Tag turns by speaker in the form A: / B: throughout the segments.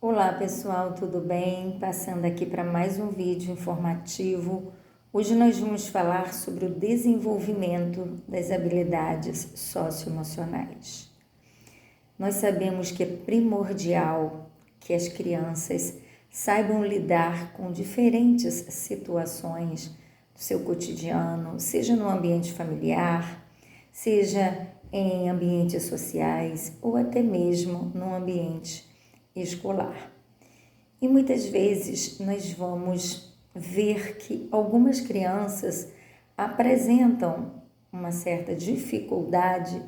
A: Olá pessoal, tudo bem? Passando aqui para mais um vídeo informativo. Hoje nós vamos falar sobre o desenvolvimento das habilidades socioemocionais. Nós sabemos que é primordial que as crianças saibam lidar com diferentes situações do seu cotidiano, seja no ambiente familiar, seja em ambientes sociais ou até mesmo no ambiente escolar. E muitas vezes nós vamos ver que algumas crianças apresentam uma certa dificuldade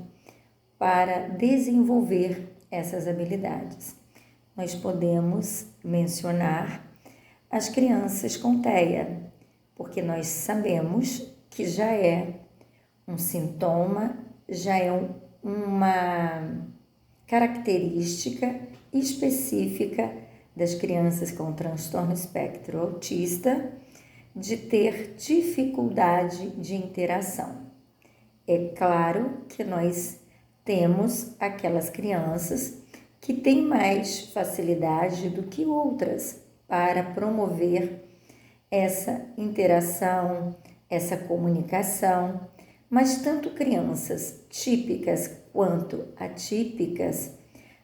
A: para desenvolver essas habilidades. Nós podemos mencionar as crianças com TEA, porque nós sabemos que já é um sintoma, já é uma característica específica das crianças com transtorno espectro autista de ter dificuldade de interação. É claro que nós temos aquelas crianças que têm mais facilidade do que outras para promover essa interação, essa comunicação, mas tanto crianças típicas quanto atípicas,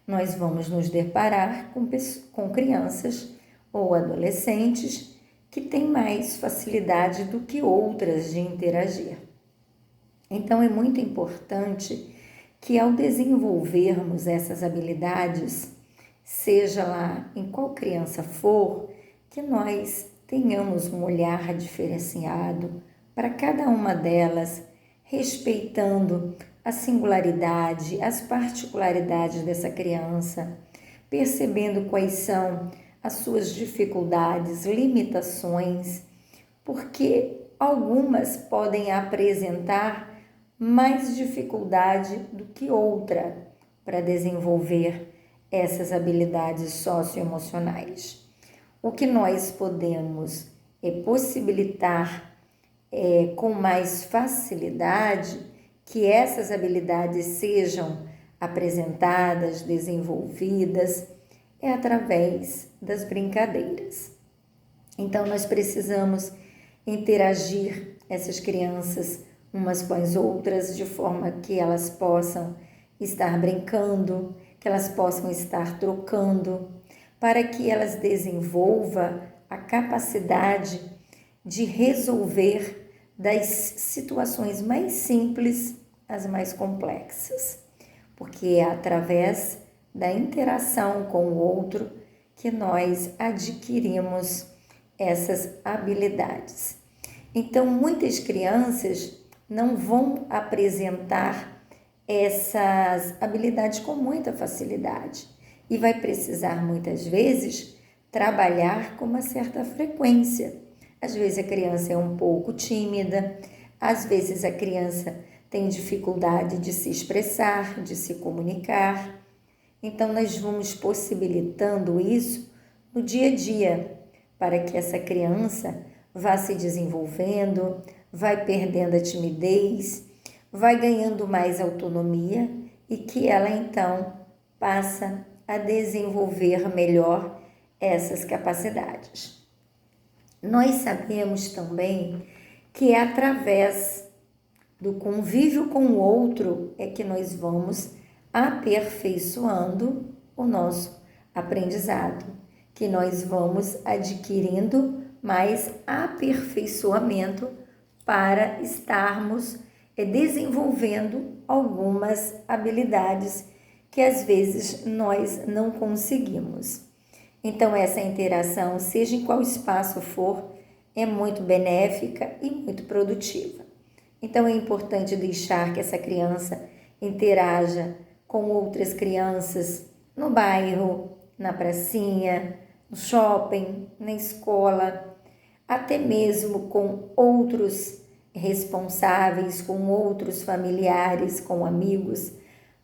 A: nós vamos nos deparar com crianças ou adolescentes que têm mais facilidade do que outras de interagir. Então, é muito importante que ao desenvolvermos essas habilidades, seja lá em qual criança for, que nós tenhamos um olhar diferenciado para cada uma delas, respeitando a singularidade, as particularidades dessa criança, percebendo quais são as suas dificuldades, limitações, porque algumas podem apresentar mais dificuldade do que outra para desenvolver essas habilidades socioemocionais. O que nós podemos possibilitar com mais facilidade que essas habilidades sejam apresentadas, desenvolvidas, é através das brincadeiras. Então, nós precisamos interagir essas crianças umas com as outras, de forma que elas possam estar brincando, que elas possam estar trocando, para que elas desenvolvam a capacidade de resolver das situações mais simples às mais complexas, porque é através da interação com o outro que nós adquirimos essas habilidades. Então, muitas crianças não vão apresentar essas habilidades com muita facilidade e vai precisar muitas vezes trabalhar com uma certa frequência. Às vezes a criança é um pouco tímida, às vezes a criança tem dificuldade de se expressar, de se comunicar. Então, nós vamos possibilitando isso no dia a dia, para que essa criança vá se desenvolvendo, vai perdendo a timidez, vai ganhando mais autonomia e que ela então passa a desenvolver melhor essas capacidades. Nós sabemos também que é através do convívio com o outro é que nós vamos aperfeiçoando o nosso aprendizado, que nós vamos adquirindo mais aperfeiçoamento para estarmos desenvolvendo algumas habilidades que às vezes nós não conseguimos. Então, essa interação, seja em qual espaço for, é muito benéfica e muito produtiva. Então, é importante deixar que essa criança interaja com outras crianças no bairro, na pracinha, no shopping, na escola, até mesmo com outros responsáveis, com outros familiares, com amigos,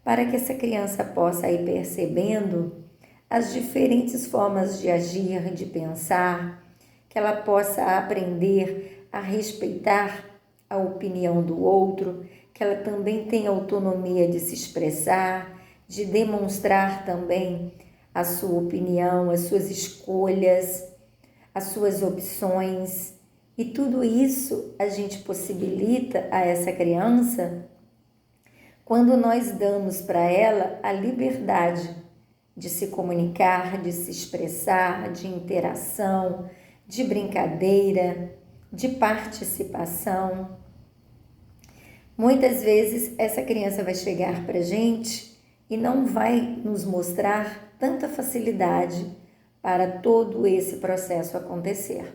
A: para que essa criança possa ir percebendo as diferentes formas de agir, de pensar, que ela possa aprender a respeitar a opinião do outro, que ela também tenha autonomia de se expressar, de demonstrar também a sua opinião, as suas escolhas, as suas opções. E tudo isso a gente possibilita a essa criança quando nós damos para ela a liberdade de se comunicar, de se expressar, de interação, de brincadeira, de participação. Muitas vezes essa criança vai chegar para a gente e não vai nos mostrar tanta facilidade para todo esse processo acontecer.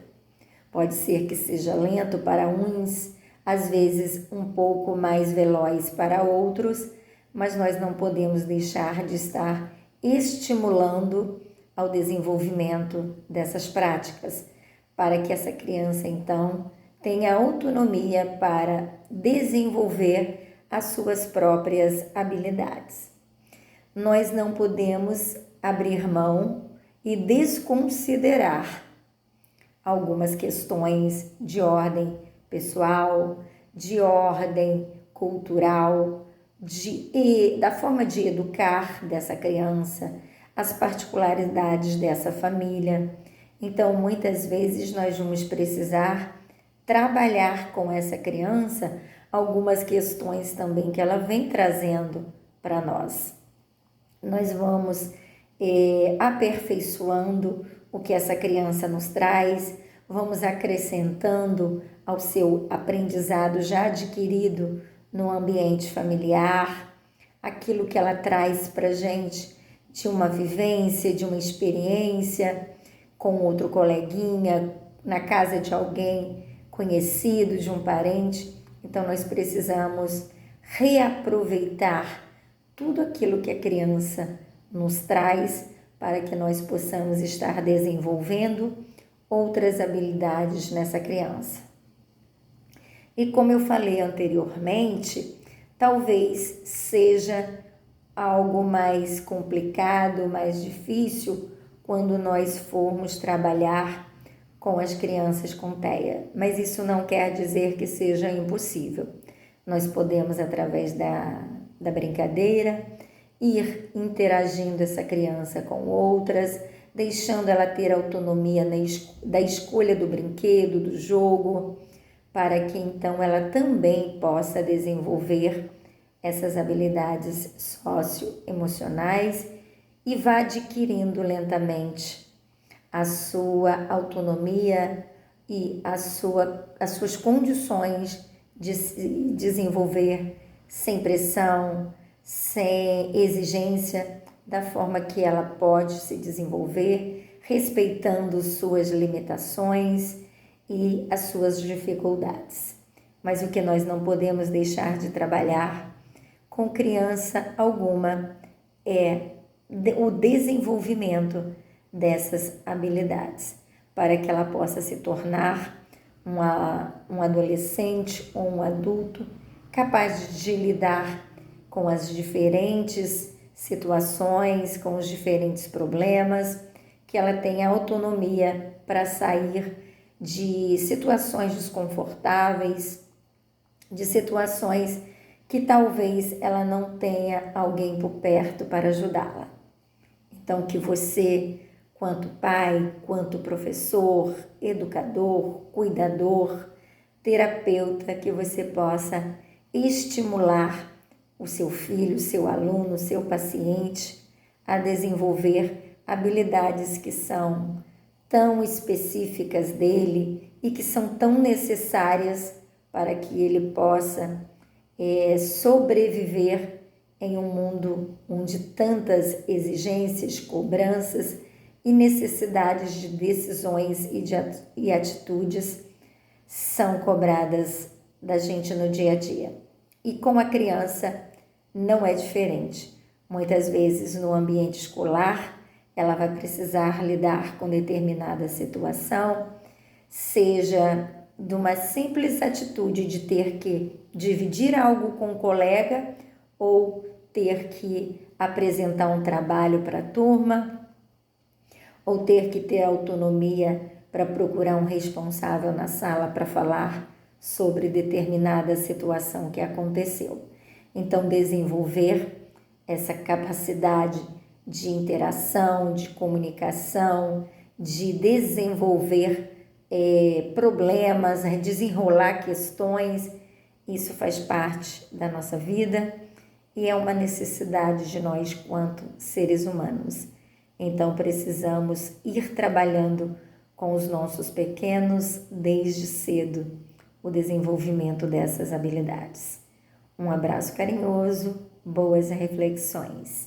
A: Pode ser que seja lento para uns, às vezes um pouco mais veloz para outros, mas nós não podemos deixar de estar estimulando ao desenvolvimento dessas práticas, para que essa criança então tenha autonomia para desenvolver as suas próprias habilidades. Nós não podemos abrir mão e desconsiderar algumas questões de ordem pessoal, de ordem cultural, da forma de educar dessa criança, as particularidades dessa família. Então, muitas vezes nós vamos precisar trabalhar com essa criança algumas questões também que ela vem trazendo para nós. Nós vamos aperfeiçoando o que essa criança nos traz, vamos acrescentando ao seu aprendizado já adquirido no ambiente familiar, aquilo que ela traz para a gente de uma vivência, de uma experiência com outro coleguinha, na casa de alguém conhecido, de um parente. Então, nós precisamos reaproveitar tudo aquilo que a criança nos traz para que nós possamos estar desenvolvendo outras habilidades nessa criança. E como eu falei anteriormente, talvez seja algo mais complicado, mais difícil quando nós formos trabalhar com as crianças com TEA, mas isso não quer dizer que seja impossível. Nós podemos, através da brincadeira, ir interagindo essa criança com outras, deixando ela ter autonomia da escolha do brinquedo, do jogo, para que então ela também possa desenvolver essas habilidades socioemocionais e vá adquirindo lentamente a sua autonomia e as suas condições de se desenvolver sem pressão, sem exigência, da forma que ela pode se desenvolver, respeitando suas limitações e as suas dificuldades. Mas o que nós não podemos deixar de trabalhar com criança alguma é o desenvolvimento dessas habilidades, para que ela possa se tornar um adolescente ou um adulto capaz de lidar com as diferentes situações, com os diferentes problemas, que ela tenha autonomia para sair de situações desconfortáveis, de situações que talvez ela não tenha alguém por perto para ajudá-la. Então, que você, quanto pai, quanto professor, educador, cuidador, terapeuta, que você possa estimular o seu filho, o seu aluno, o seu paciente a desenvolver habilidades que são tão específicas dele e que são tão necessárias para que ele possa sobreviver em um mundo onde tantas exigências, cobranças e necessidades de decisões e atitudes são cobradas da gente no dia a dia. E com a criança não é diferente. Muitas vezes no ambiente escolar ela vai precisar lidar com determinada situação, seja de uma simples atitude de ter que dividir algo com um colega ou ter que apresentar um trabalho para a turma, ou ter que ter autonomia para procurar um responsável na sala para falar sobre determinada situação que aconteceu. Então, desenvolver essa capacidade de interação, de comunicação, de desenvolver problemas, desenrolar questões. Isso faz parte da nossa vida e é uma necessidade de nós quanto seres humanos. Então precisamos ir trabalhando com os nossos pequenos desde cedo o desenvolvimento dessas habilidades. Um abraço carinhoso, boas reflexões.